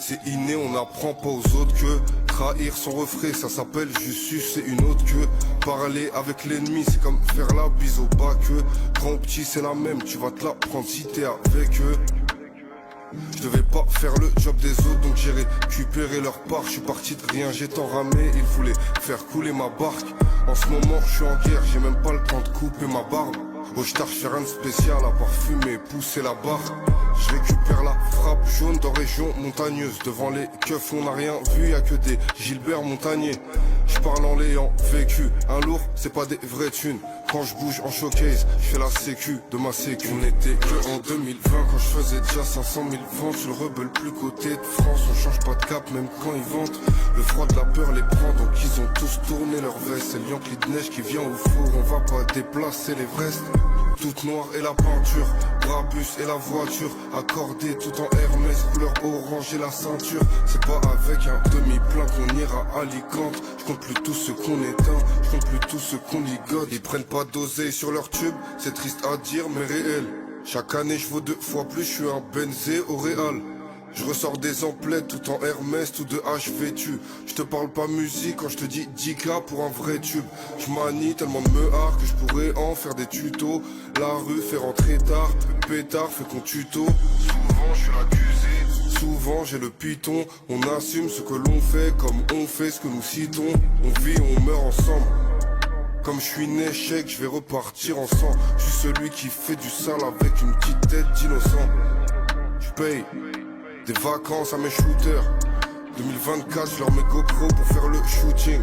C'est inné, on n'apprend pas aux autres que trahir son refrain, ça s'appelle juste sucer une autre queue. Parler avec l'ennemi, c'est comme faire la bise au bas que grand ou petit, c'est la même, tu vas te la prendre si t'es avec eux. Je devais pas faire le job des autres, donc j'ai récupéré leur part. Je suis parti de rien, j'ai tant ramé, ils voulaient faire couler ma barque. En ce moment, je suis en guerre, j'ai même pas le temps de couper ma barbe. Au star, je fais rien de spécial à part fumer, pousser la barre. Je récupère la frappe jaune dans région montagneuse. Devant les keufs, on n'a rien vu, y'a que des Gilbert Montagnier. Je parle en l'ayant vécu, un lourd, c'est pas des vraies thunes. Quand je bouge en showcase, je fais la sécu de ma sécu. On était que en 2020 quand je faisais déjà 500 000 ventes. Je le rebelle plus côté de France, on change pas de cap même quand ils vantent. Le froid de la peur les prend, donc ils ont tous tourné leur veste. C'est le Yankee de neige qui vient au four, on va pas déplacer l'Everest. Toute noire et la peinture, Brabus et la voiture, accordée tout en Hermès, couleur orange et la ceinture. C'est pas avec un demi-plein qu'on ira à Alicante. Je compte plus tous ceux qu'on éteint, je compte plus tous ceux qu'on ligote. Ils prennent pas d'oseille sur leur tube, c'est triste à dire mais réel. Chaque année je vaux 2 fois plus, je suis un Benzé au Real. Je ressors des emplettes tout en Hermès, tout de H vêtu. Je te parle pas musique quand je te dis 10K pour un vrai tube. Je manie tellement de meuhards que je pourrais en faire des tutos. La rue fait rentrer tard, pétard fait qu'on tuto. Souvent je suis l'accusé, souvent j'ai le python. On assume ce que l'on fait comme on fait ce que nous citons. On vit, on meurt ensemble. Comme je suis un échec, je vais repartir en sang. Je suis celui qui fait du sale avec une petite tête d'innocent. Je paye des vacances à mes shooters. 2024, je leur mets GoPro pour faire le shooting.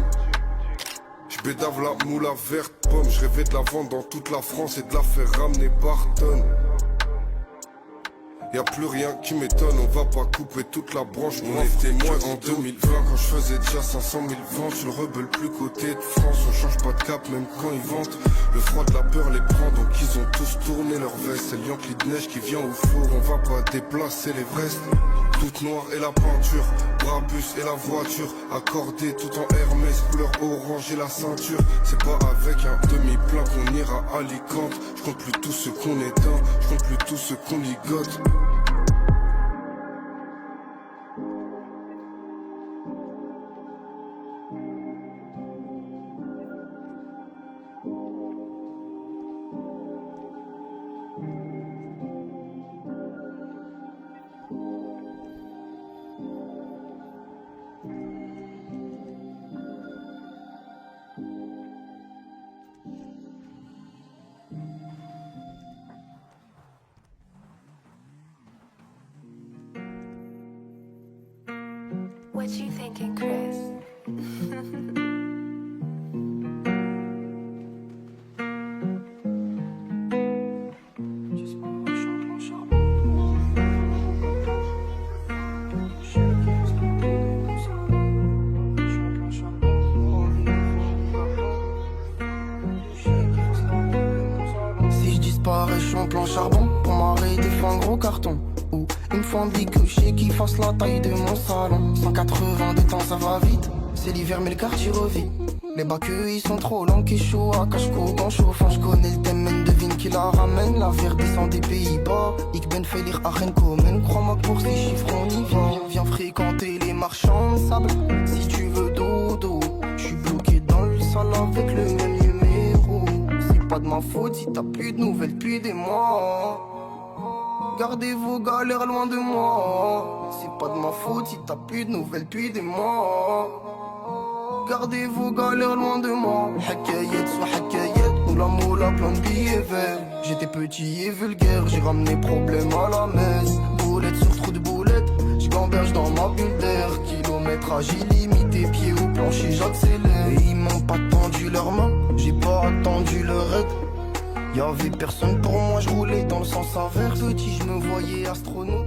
Je bédave la moula verte pomme. Je rêvais de la vendre dans toute la France et de la faire ramener par tonne. Y'a plus rien qui m'étonne, on va pas couper toute la branche. On était moins en 2020 quand je faisais déjà 500 000 ventes. Je le rebelle plus côté de France, on change pas de cap même quand ils vantent. Le froid de la peur les prend, donc ils ont tous tourné leur veste. C'est le Yankee de neige qui vient au four, on va pas déplacer l'Everest. Toute noire et la peinture, Brabus et la voiture, accordée tout en Hermès, couleur orange et la ceinture. C'est pas avec un demi-plein qu'on ira à Alicante. Je compte plus tous ceux qu'on éteint, je compte plus tous ceux qu'on ligote. What you thinking, Chris? Si je disparais, je suis en plan charbon. Pour m'arrêter, faut un gros carton. Ou une fondue couchée qui fasse la taille de mon salon. 180 de temps, ça va vite. C'est l'hiver, mais le quartier revit. Les bacs, ils sont trop longs, qui chaud à cache-cou, en chauffant. J'connais le thème, men devine qui la ramène. La verre descend des Pays-Bas. Ik ben Félir à Renkomen. Crois-moi que pour ces chiffres, on y va. Viens fréquenter les marchands de sable. Si tu veux dodo, j'suis bloqué dans le sol avec le même numéro. C'est pas de ma faute si t'as plus de nouvelles depuis des mois. Gardez vos galères loin de moi. C'est pas de ma faute si t'as plus de nouvelles depuis des mois. Gardez vos galères loin de moi. Hakayet soit hakayet, moula moula plein de billets verts. J'étais petit et vulgaire, j'ai ramené problème à la messe. Boulette sur trou de boulette, j'gamberge dans ma bulle d'air. Kilométrage illimité, pied au plancher j'accélère. Et ils m'ont pas tendu leurs mains, j'ai pas attendu leur aide. Y'avait personne pour moi, je roulais dans le sens inverse. Petit, je me voyais astronaute.